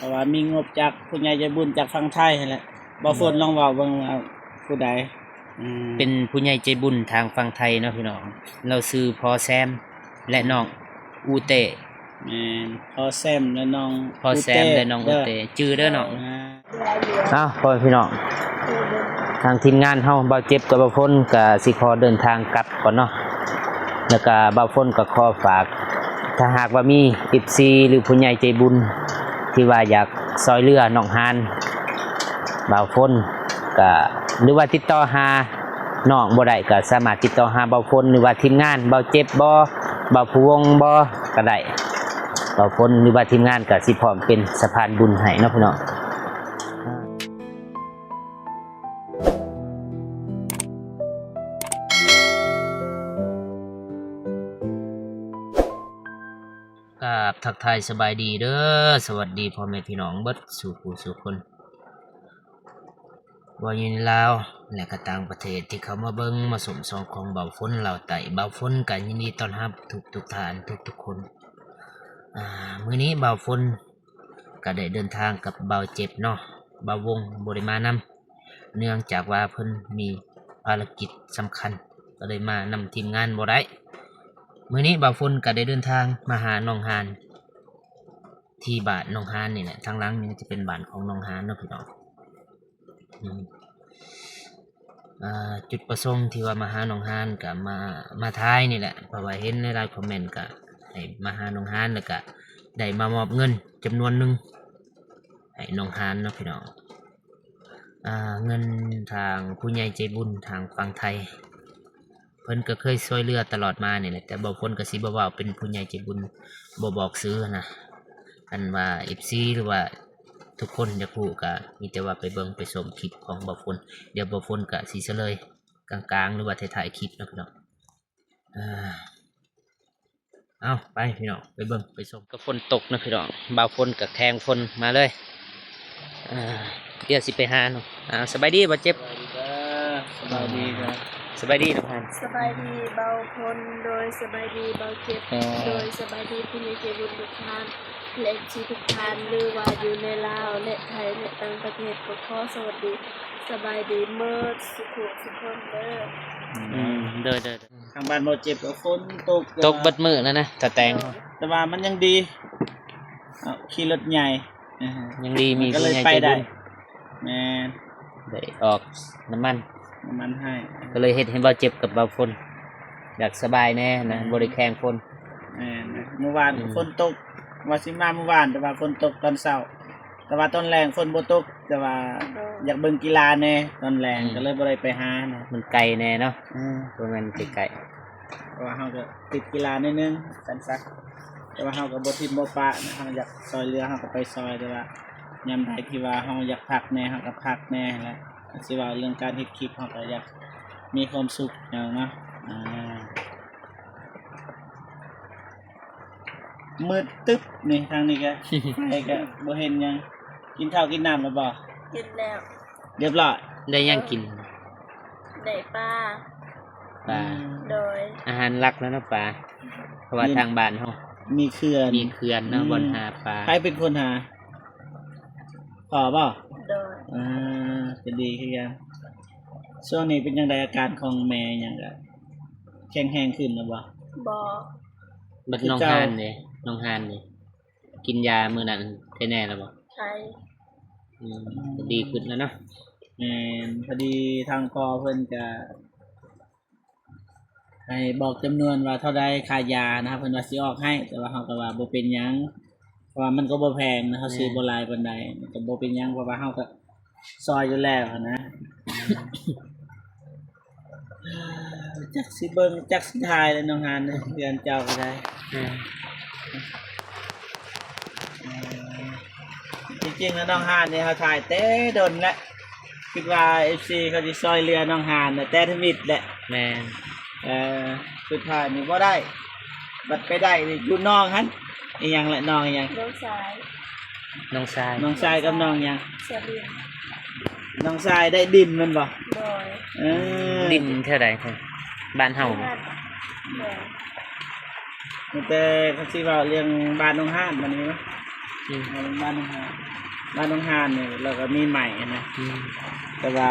เพราะว่ามีงบจากผู้ใหญ่ใจบุญจากฝั่งไทยนั่นแหละบ่ฝนลองเว้าเบิ่งเอาผู้ใดเป็นผู้ใหญ่ใจบุญทางฝั่งไทยเนาะพี่น้องเราซื้อพอแซมและน้องอูเตแม่นพอแซมและน้องพอแซมและน้องอูเตชื่อเด้อน้องพ่อพี่น้องทางทีมงานเฮาบ่าวเจ็บกับบ่าวฝนก็สิขอเดินทางกลับก่อนเนาะแล้วก็บ่าวฝนก็ขอฝากถ้าหากว่ามี FC หรือผู้ใหญ่ใจบุญที่ว่าอยากซอยเรือน้องฮานบ่าวฝนก็หรือว่าติดต่อหาน้องบ่ได้ก็สามารถติดต่อหาบ่าวฝนหรือว่าทีมงานบ่าวเจ็บบ่บ่าวผู้วงบ่ก็ได้บ่าวฝนหรือว่าทีมงานก็สิพร้อมเป็นสะพานบุญให้เนาะพี่น้องครับทักทายสบายดีเด้อสวัสดีพ่อแม่พี่น้องเบิดสู่ผู้สู่คนว่าอยู่ในลาวและก็ต่างประเทศที่เขามาเบิ่งมาสมซองของเบาฝนเราไต่เบาฝนกันยินดีต้อนรับทุกท่านทุกคนมื้อนี้เบาฝนก็ได้เดินทางกับเบาเจ็บเนาะเบาวงบ่ได้มานำเนื่องจากว่าเพิ่นมีภารกิจสำคัญก็เลยมานำทีมงานบ่ได้มื้อนี้เบาฝนก็ได้เดินทางมาหาน้องฮานที่บ้านน้องฮานนี่แหละทางหลังนี่จะเป็นบ้านของน้องฮานเนาะพี่น้องจุดประสงค์ที่ว่ามาหาน้องฮานกับมาท้ายนี่แหละเพราะว่าเห็นในไลน์คอมเมนต์ก็ให้มาหาน้องฮานแล้วก็ได้มามอบเงินจำนวนหนึ่งให้น้องฮานเนาะพี่น้องเงินทางผู้ใหญ่ใจบุญทางฝั่งไทยเพิ่นก็เคยช่วยเหลือตลอดมาเนี่ยแหละแต่บอกคนก็สิบ่ว่าเป็นผู้ใหญ่ใจบุญบ่บอกซื้อนะอันว่า FC หรือว่าทุกคนจะพูดก็มีแต่ว่าไปเบิ่งไปชมคลิปของบ่าวฝนเดี๋ยวบ่าวฝนก็สิเฉลยกลางๆหรือว่าถ่ายๆคลิปนะพี่น้องเอาไปพี่น้องไปเบิ่งไปชมก็ฝนตกนะพี่น้องบ่าวฝนก็แทงฝนมาเลยเดี๋ยวสิไปหาเนาะสบายดีบ่เจ็บสบายดีครับสบายดีนะพันสบายดีเบาคนโดยสบายดีเบาเจ็บโดยสบายดีผู้มีเจบุญทุกท่านและชีทุกท่านหรือว่าอยู่ในลาวและไทยและต่างประเทศก็ขอสวัสดีสบายดีเมื่อสุขคนเด้อทางบ้านบ่เจ็บกับฝนตกเบิดมื้อนะถ้าแต่งแต่ว่ามันยังดีขี่รถใหญ่ยังดีมีผู้ใหญ่ใจบุญแม่ได้ออกน้ำมันให้ก็เลยเฮ็ดให้เบาเจ็บกับเบาฝนอยากสบายแน่นะบ่ได้แข่งฝนเมื่อวานฝนตกว่าสิมาเมื่อวานแต่ว่าฝนตกตอนเช้าแต่ว่าตอนแรงฝนบ่ตกแต่ว่าอยากเบิ่งกีฬาแน่ตอนแรงก็เลยบ่ได้ไปหานะมันไกลแน่เนาะบ่แม่นไกลเพราะว่าเฮาก็ติดกีฬานิดนึงซั่นซะแต่ว่าเฮาก็บ่ทิ่มบ่ปะนะเฮาอยากซอยเรือเฮาก็ไปซอยแต่ว่ายามใดที่ว่าเฮาอยากพักแน่เฮาก็พักแน่แหละสิว่าเรื่องการเฮ็ดคลิปเฮาก็อยากมีความสุขอย่างเนาะมืดตึ๊บนี่ทางนี้ก็ไอ้ก็บ่เห็นยังกินข้าวกินน้ำแล้วบ่กินแล้วเรียบร้อยได้ยังกินได้ปลาโดยอาหารหลักแล้วนะปลาเพราะว่าทางบ้านเฮามีเขื่อนเนาะบ่อนหาปลาใครเป็นคนหาพ่อบ่โดยจะดีคือยังช่วงนี้เป็นจังไดอาการของแม่หยังก็แข็งแรงขึ้นแล้วบ่บัดน้องฮานนี่กินยามื้อนั้นได้แน่แล้วบ่ใช่ดีขึ้นแล้วเนาะพอดีทางพ่อเพิ่นจะให้บอกจำนวนว่าเท่าใดค่ายานะครับเพิ่นว่าสิออกให้แต่ว่าเฮาก็ว่าบ่เป็นหยังเพราะว่ามันก็บ่แพงนะเฮาซื้อบ่หลายปานใดก็บ่เป็นหยังเพราะว่าเฮาก็ซอยอยู่แล้วนะจักสิเบิ่งจักสิทายเลยน้องฮานเดือนเจ้าก็ได้จริงๆแล้วน้องฮานเนี่ยเขาถ่ายเต้ดนแล้วคิดว่า FC เขาสิซอยเรือน้องฮานแต่ทมิดแหละแม่สุดท้ายนี่บ่ได้บัดไปได้นี่อยู่น้องหั่นอีหยังแหละน้องอีหยังน้องชายกับน้องหยังน้องชายได้ดินมันบ่ดินเท่าใดบ้านเฮาแต่เขาสิว่าเรื่องบ้านน้องฮานมันนี่ บ้านน้องฮานบ้านน้องฮานนี่แล้วก็มีใหม่นะแต่ว่า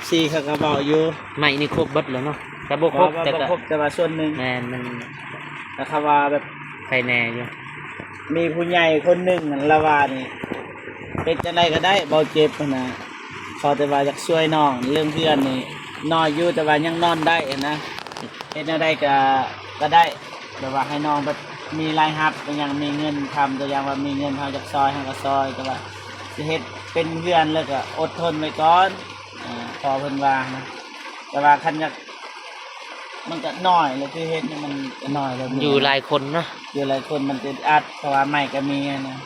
FC เขาก็บอกอยู่ ใหม่นี่ครบเบิดแล้วเนาะแต่บ่ครบแต่ก็ ครบแต่ว่าส่วนหนึง แม่นมัน แต่เขาว่าแบบ ใครแน่อยู่ มีผู้ใหญ่คนหนึงนั่นละว่านี่เฮ็ดจังไดก็ได้บ่เจ็บนะขอแต่ว่าอยากช่วยน้องเรื่องเพื่อนนี่นอนอยู่แต่ว่ายังนอนได้นะเฮ็ดจังไดก็ได้แต่ว่าให้น้องแบบมีรายรับก็ยังมีเงินทำตัวอย่างว่ามีเงินเฮาอยากซอยเฮาก็ซอยแต่ว่าสิเฮ็ดเป็นเพื่อนแล้วก็อดทนไว้ก่อนพอเพิ่นว่านะแต่ว่าคันอยากมันก็น้อยเลยคือเฮ็ดนี่มันก็น้อยเลย อยู่หลายคนเนาะ อยู่หลายคนมันจะอัดเพราะว่าใหม่ก็มีอะนะ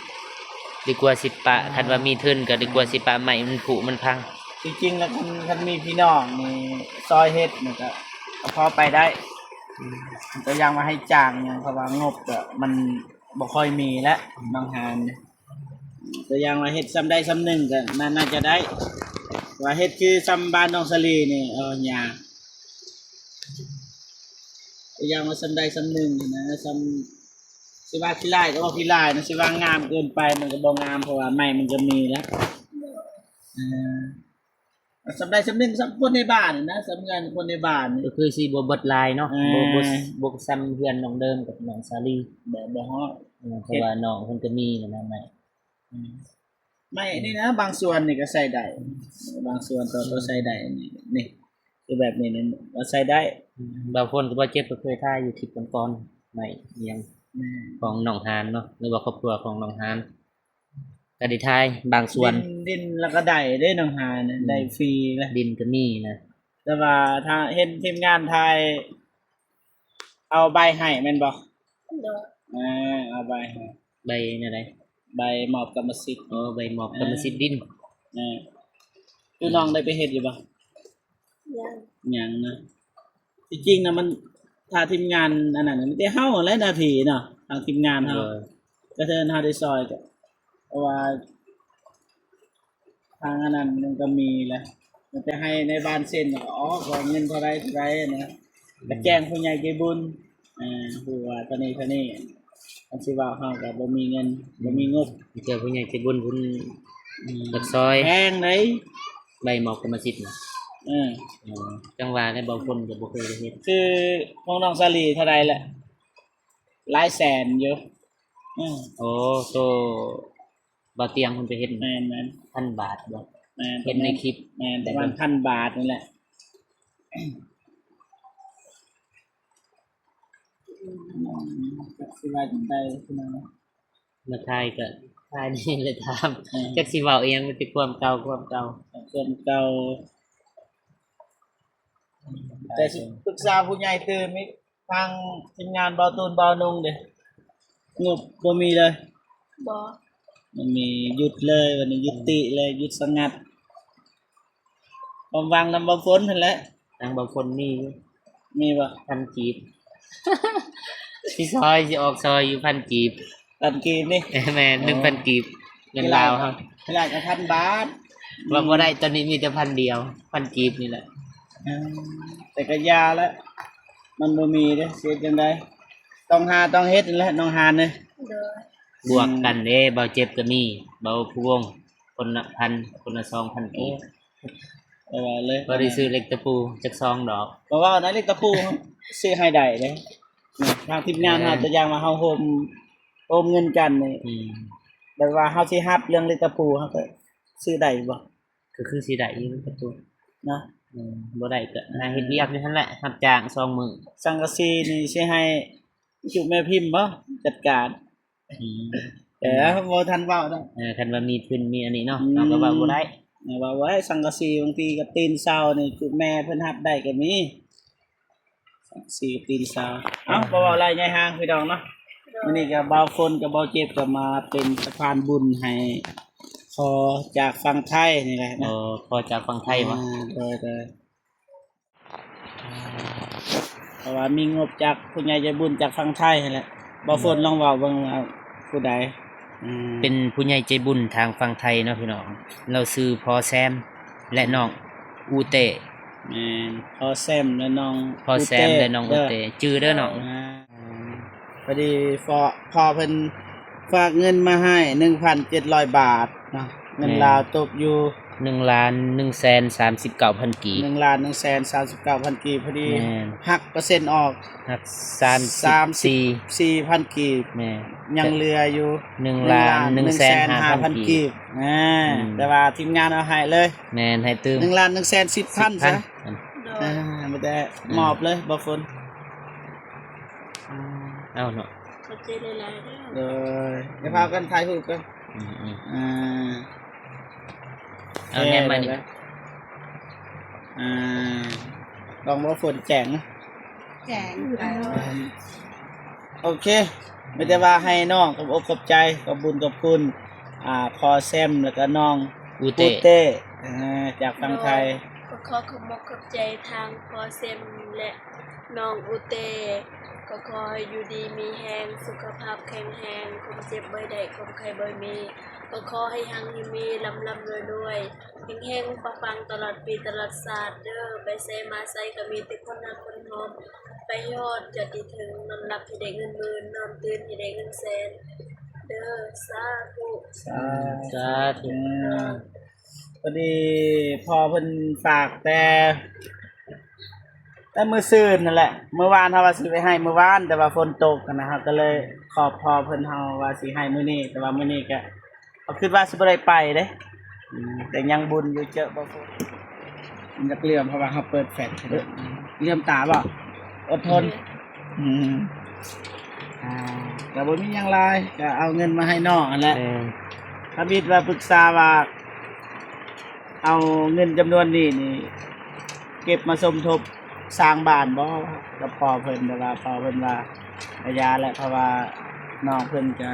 ดีกว่าสิปะคันว่ามีทุนก็ดีกว่าสิปะใหม่มันผุมันพัง จริงๆแล้วคันมีพี่น้องนี่ซอยเฮ็ดนี่ก็พอไปได้ก็ยังมาให้จ้างอย่างเพราะว่างบก็มันบ่ค่อยมีแล้วบางหานก็ยังมาเฮ็ดซ้ำได้ซ้ำหนึ่งก็น่าจะได้ว่าเฮ็ดคือซ้ำบ้านน้องสลีนี่หญ้าก็ยังมาซ้ำได้ซ้ำหนึ่งนะซ้ำสิว่าขี้ลายก็บ่ขี้ลายนะสิว่างามเกินไปมันก็บ่งามเพราะว่าไม้มันก็มีแล้วสำได้สำนึกสำคนในบ้านนะสำงานคนในบ้าน ก็คือสิบ่เบิดลายเนาะ อ่า บ่ซ้ำเพื่อนน้องเดิมกับน้องสาลี แบบฮอด เพราะว่าน้องเพิ่นก็มีนั่นน่ะใหม่ ไม่นี่นะบางส่วนนี่ก็ใส่ได้บางส่วนตัวใส่ได้นี่คือแบบนี้นั่นก็ใส่ได้ บางคนก็บ่เจ็บก็เคยท่าอยู่คลิปก่อนๆใหม่เอียงของน้องหานเนาะหรือว่าครอบครัวของน้องหานก็ได้ทายบางส่วน ดินแล้วก็ได้ได้น้องหานะได้ฟรีแล้ว ดินก็มีนะ แต่ว่าถ้าเห็นทีมงานไทยเอาใบให้แม่นบ่ โดย เอาใบให้ ใบนั่นได ใบมอบกรรมสิทธิ์ ใบหมอบกรรมสิทธิ์ดิน คือน้องได้ไปเฮ็ดอยู่บ่ ยัง หยังนะที่จริงนะมันถ้าทีมงานอันนั้นน่ะมันได้เฮาหลายนาทีเนาะทางทีมงานเฮาก็เทินเฮาได้ซอยก็เพราะว่าทางอันนั้นมันก็มีแหละมันจะให้ในบ้านเซ็นก็ขอเงินเท่าไรนะก็แจ้งผู้ใหญ่ใจบุญผู้ว่าตอนนี้อันสิว่าเฮาก็บ่มีเงินบ่มีงบ เจ้าผู้ใหญ่ใจบุญเพิ่นบักซอย แพงเลย ใบหมอบกรรมสิทธิ์น่ะจังหวะได้บางคนก็บ่เคยได้เฮ็ด คือของน้องสาลีเท่าไรแหละหลายแสนอยู่โอ้โตบ่เตียงเพิ่นไปเฮ็ด แม่น 1,000 บาทบ่ แม่น เห็นในคลิป แม่นประมาณ1,000 บาทนี่แหละสิว่าจังได๋พี่น้อง มาทายก็ทายนี่เลยถามจักสิเว้าอีหยังมันสิความเก่า ส่วนเก่าแต่สิปรึกษาผู้ใหญ่ตื่นมีทางทีมงานเบาตูนเบานุ่งเด้งบบ่มีเลย บ่ มันมีหยุดเลยวันนี้ยุติเลยหยุดสงัดความวางนำบ่ฝนนั่นแหละ ทางบางคนมีอยู่ มีบ่ 1,000 กีบ สิซอยสิออกซอยอยู่1,000 กีบ ตันกีนี่ แม่น 1,000 กีบเงินลาวครับ เวลาจะ1,000 บาท ว่าบ่ได้ตอนนี้มีแต่1,000 เดียว1,000 กีบนี่แหละ แต่ก็ยาแล้วมันบ่มีเด้เสียจังได๋ต้องเฮ็ดนั่นแหละน้องหานเด้ โดย บวกกันเด้เบาเจ็บก็มีเบาพวงคนละ1,000คนละ2,000 กีบ ว่าเลย บ่ได้ซื้อเหล็กตะปูจัก2ดอก เพราะว่านาฬิกาปูซื้อให้ได้เด้ทางทีมงานเฮาจะอย่างมาเฮาโฮมเงินกันนี่ แบบว่าเฮาสิรับเรื่องนาฬิกาปูเฮาก็ซื้อได้บ่ ก็คือสิได้อยู่ตะปู นะ บ่ได้ก็หาเฮ็ดเวียกอยู่หั่นแหละรับจ้าง2มื้อ สังกะสีนี่สิให้จุแม่พิมพ์บ่จัดการแต่บ่ทันเว้าดอก คันว่ามีทุนมีอันนี้เนาะเราก็ว่าบ่ได้ ว่าไว้สังกะสีบางทีก็ตีนเช้านี่จุแม่เพิ่นรับได้ก็มีสังกะสีตีนเช้าบ่เว้าอะไรใหญ่ห่างพี่น้องเนาะมื้อนี้ก็บ่าวฝนกับบ่าวเจ็บก็มาเป็นสะพานบุญให้ขอจากฝั่งไทยนี่แหละนะ พอจากฝั่งไทยบ่ โดยเพราะว่ามีงบจากผู้ใหญ่ใจบุญจากฝั่งไทยนั่นแหละบ่าวฝนลองเว้าเบิ่งว่าผู้ใด เป็นผู้ใหญ่ใจบุญทางฝั่งไทยเนาะพี่น้องเราซื้อพอแซมและน้องอูเต แม่นพอแซมและน้อง พอแซมและน้องอูเตจื้อเด้อน้อง พอดีพอเพิ่น ฝากเงินมาให้ 1,700 บาทเนาะเงินลาวตกอยู่ 1,139,000 กีบ 1,139,000 กีบพอดี แม่น หักเปอร์เซ็นต์ออก หัก 4,000 กีบ แม่ ยังเหลืออยู่ 1,150,000 กีบ แต่ว่าทีมงานเอาให้เลย แม่นให้ตื้ม 1,110,000ซะ โด อ่าย ไม่ได้มอบเลยบ่ฝน เอาเนาะ ขอบใจหลายๆเด้อ เลยเดี๋ยวพากันถ่ายรูปกัน อืม อ่า เอาแนมมานี่ อ่าลองบ่ฝนแจ้งนะ แจงไป โอเคไม่ได้ว่าให้น้องกับอกขอบใจขอบบุญขอบคุณพอแซมแล้วก็น้อง อู ปู เต้ เต้จากฝั่งไทย ก็ขอขอบมกขอบใจทางพอเซมและน้องอุเตก็ขอให้อยู่ดีมีแรงสุขภาพแข็งแรงคงเจ็บบ่ได้คงใครบ่มีก็ขอให้หังมีลำรวยแห้งๆปังๆตลอดปีตลอดศาสตร์เด้อไปไสมาไสก็มีแต่คนรักคนหอมไปยอดจะติถึงนอนหลับให้ได้เงินหมื่นนอนตื่นให้ได้เงินแสนเด้อสาธุ สาธุ พอดีพอเพิ่นฝากแต่มื้อซื่นนั่นแหละเมื่อวานเฮาว่าสิไปให้เมื่อวานแต่ว่าฝนตกนะครับก็เลยขอพอเพิ่นเฮาว่าสิให้มื้อนี้แต่ว่ามื้อนี้ก็คิดว่าสิบ่ได้ไปเด้แต่ยังบุญอยู่เจอบ่ฝนมันจะเกลื่อมเพราะว่าเฮาเปิดแฟลชเด้อเลื่อมตาบ่อดทนแต่บ่มีหยังหลายก็เอาเงินมาให้น้องนั่นแหละ แม่น ถ้าบิดว่าปรึกษาว่าเอาเงินจำนวนนี้นี่เก็บมาสมทบสร้างบ้านบ่กับพ่อเพิ่นแต่ว่าพ่อเพิ่นว่าระยะแหละเพราะว่าน้องเพิ่นจะ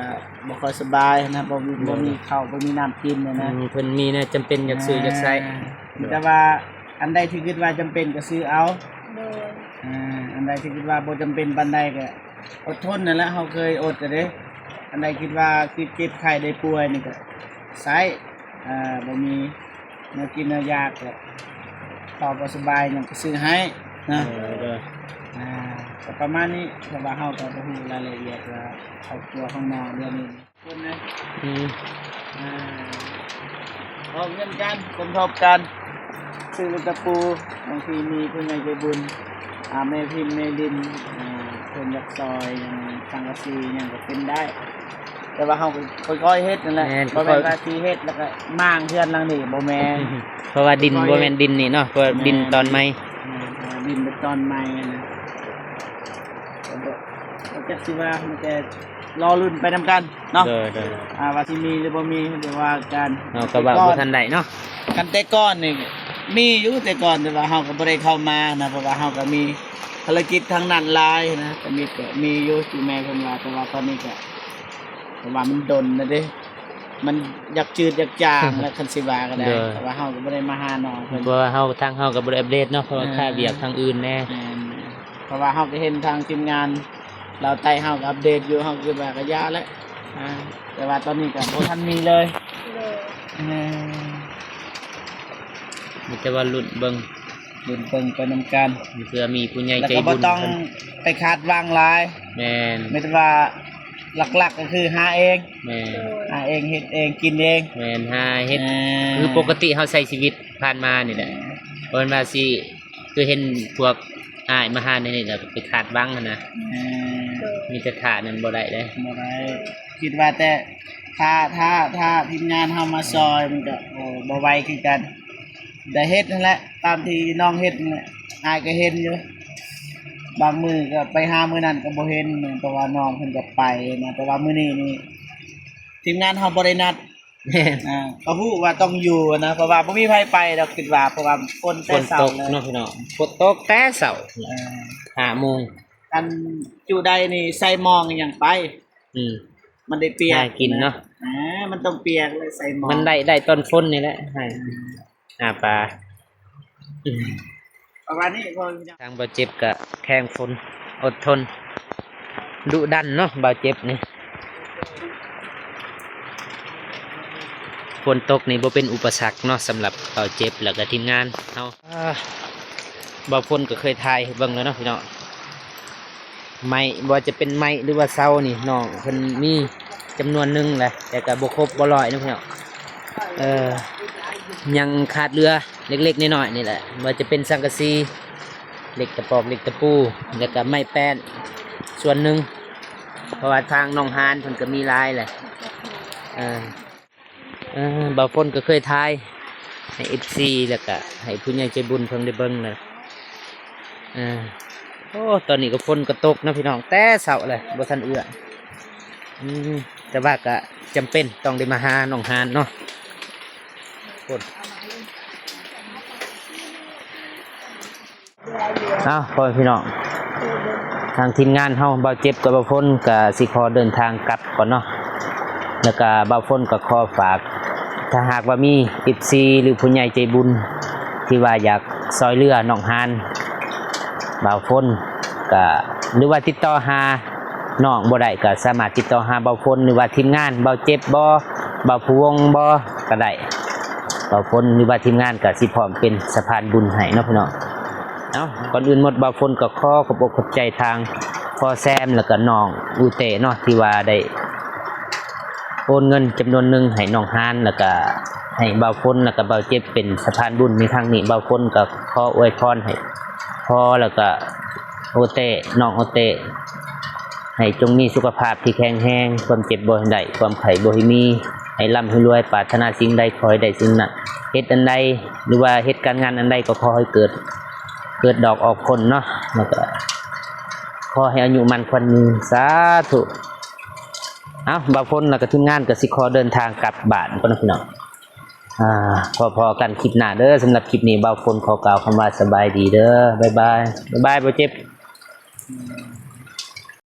บ่ค่อยสบายนะบ่มีข้าวบ่มีน้ำกินเนี่ยนะ เพิ่นมีนะจำเป็นอยากซื้ออยากใช้ แต่ว่าอันใดที่คิดว่าจำเป็นก็ซื้อเอา โดย อันใดที่คิดว่าบ่จำเป็นปานใดก็อดทนนั่นแหละเฮาเคยอดเด้อันใดคิดว่าคิดเจ็บไข้ได้ป่วยนี่ก็ใช้บ่มีเนื้อกินเนื้อยากก็พอบ่สบายหยังก็ซื้อให้นะ เด้อ ก็ประมาณนี้เพราะว่าเฮาก็บ่ฮู้รายละเอียดว่าครอบครัวของน้องเรื่องนี้คนนะ อืม เอาเงินกันสมทบกันซื้อลูกตะปูบางทีมีผู้ใหญ่ใจบุญแม่พิมพ์แม่ดินคนอยากซอยอย่างสังกะสีอย่างก็เป็นได้ แต่ว่าเฮาก็ค่อยๆเฮ็ดนั่นแหละบ่แม่นว่าสิเฮ็ดแล้วก็มางเพื่อนหลังนี่บ่แม่น เพราะว่าดินบ่แม่นดินนี่เนาะเพราะว่าดินตอนใหม่ ดินเป็นตอนใหม่นะก็จักสิว่ามันจะรอรุ่นไปนำกันเนาะ เด้อ ว่าสิมีหรือบ่มีเดี๋ยวว่ากัน เนาะก็ว่าบ่ทันได้เนาะ กันแต่ก่อนนี่มีอยู่แต่ก่อนแต่ว่าเฮาก็บ่ได้เข้ามานะเพราะว่าเฮาก็มีภารกิจทางนั้นหลายนะก็มีอยู่ที่แม่เพิ่นว่าแต่ว่าตอนนี้ก็เพราะว่ามันดนนะเด้มันอยากจืดอยากจางแล้วคันสิว่าก็ได้แต่ว่าเฮาก็บ่ได้มาหาน้องเพิ่น เพราะว่าเฮาทางเฮาก็บ่ได้อัปเดตเนาะเพราะว่าค่าเวียกทางอื่นแน่ เพราะว่าเฮาก็เห็นทางทีมงานเราไต่เฮาก็อัปเดตอยู่เฮาก็ว่าก็ยาแล้วแต่ว่าตอนนี้ก็บ่ทันมีเลย โดย มีแต่ว่าลุ้นเบิ่ง บุญเบิ่งไปนำกัน เพื่อมีผู้ใหญ่ แล้ว ใจ ก็บ่ บุญ ต้อง เพิ่น ไปคาดหวังหลาย แม่น ไม่ได้ว่าหลักๆก็คือหาเอง แม่น โดย หาเองเฮ็ดเองกินเอง แม่นหาเฮ็ดคือปกติเฮาใช้ชีวิตผ่านมานี่แหละบ่แม่นว่าสิคือเห็นพวกอ้ายมาหาในนี่แหละไปคาดหวังหั้นนะ โดย มีแต่ท่านั้นบ่ได้เด้ บ่ได้คิดว่าแต่ถ้าทีมงานเฮามาซอยมันก็บ่ไหวคือกันได้เฮ็ดนั่นแหละตามที่น้องเฮ็ดนั่นแหละอายก็เห็นอยู่บางมื้อก็ไปหามื้อนั้นก็บ่เห็นเพราะว่าน้องเพิ่นก็ไปนะแต่ว่ามื้อนี้นี่ทีมงานเฮาบ่ได้นัด แม่น ก็ฮู้ว่าต้องอยู่นะเพราะว่าบ่มีไผไปดอกคิดว่าเพราะว่าฝน ฝ แต่ น เช้า ตก เลย เนาะพี่น้องฝนตกแต่เช้า 5 โมง อันจูใดนี่ใส่หมองอหย่างไป อืม มันได้เปียก น่ากินเนาะ มันต้องเปียกเลยใส่หมอง มันได้ต้นฝนนี่แหละให้ปลา ประมาณนี้พอ ทางบ่เจ็บก็แข้งฝนอดทนดุดันเนาะบ่เจ็บนี่ฝนตกนี่บ่เป็นอุปสรรคเนาะสำหรับบ่เจ็บแล้วก็ทีมงานเฮาบ่ฝนก็เคยถ่ายให้เบิ่งแล้วเนาะพี่น้องไม้บ่ว่าจะเป็นไม้หรือว่าเสานี่น้องเพิ่นมี จำนวนหนึงแหละแต่ก็บ่ครบบ่ร้อยนะพี่น้องยังขาดเรือเล็กๆน้อยๆนี่แหละว่าจะเป็นสังกะสีเหล็กตะปอกเหล็กตะปูแล้วก็ไม้แป้นส่วนหนึ่งเพราะว่าทางหนองฮานเพิ่นก็มีลายแหละบ่าวฝนก็เคยทายให้ FC แล้วก็ให้ผู้ใหญ่ใจบุญเพิ่นได้เบิ่งนะโอ้ตอนนี้ก็ฝนก็ตกนะพี่น้องแต่เช้าเลยบ่ทันเอื้อแต่ว่าก็จำเป็นต้องได้มาหาหนองฮานเนาะพ่อพี่น้องทางทีมงานเฮาบ่าวเจ็บกับบ่าวฝนก็สิขอเดินทางกลับก่อนเนาะแล้วก็บ่าวฝนก็ขอฝากถ้าหากว่ามี FC หรือผู้ใหญ่ใจบุญที่ว่าอยากซอยเรือหนองฮานบ่าวฝนก็หรือว่าติดต่อหาน้องบ่ได้ก็สามารถติดต่อหาบ่าวฝนหรือว่าทีมงานบ่าวเจ็บบ่บ่าวผู้วงบ่ก็ได้บ่าวฝนหรือว่าทีมงานก็สิพร้อมเป็นสะพานบุญให้เนาะพี่น้องก่อนอื่นหมดบ่าวฝนก็ขอบอกใจทางพ่อแซมแล้วก็น้องอูเตเนาะที่ว่าได้โอนเงินจำนวนหนึ่งให้น้องฮานแล้วก็ให้บ่าวฝนแล้วก็บ่าวเจ็บเป็นสะพานบุญในครั้งนี้บ่าวฝนก็ขออวยพรให้พ่อแล้วก็โอเตน้องโอเตให้จงมีสุขภาพที่แข็งแรงความเจ็บบ่ให้ได้ความไข้บ่ให้มีให้ร่ำให้รวยปรารถนาสิ่งใดขอให้ได้สิ่งนั้นเฮ็ดอันใดหรือว่าเฮ็ดการงานอันใดก็ขอให้เกิดดอกออกผลเนาะแล้วก็ขอให้อายุมันขวัญยืนสาธุบ่าวฝนแล้วก็ทีมงานก็สิขอเดินทางกลับบ้านก่อนนะพี่น้องพอกันคลิปหน้าเด้อสำหรับคลิปนี้บ่าวฝนขอกล่าวคำว่าสบายดีเด้อบ๊ายบายบ่าวเจ็บ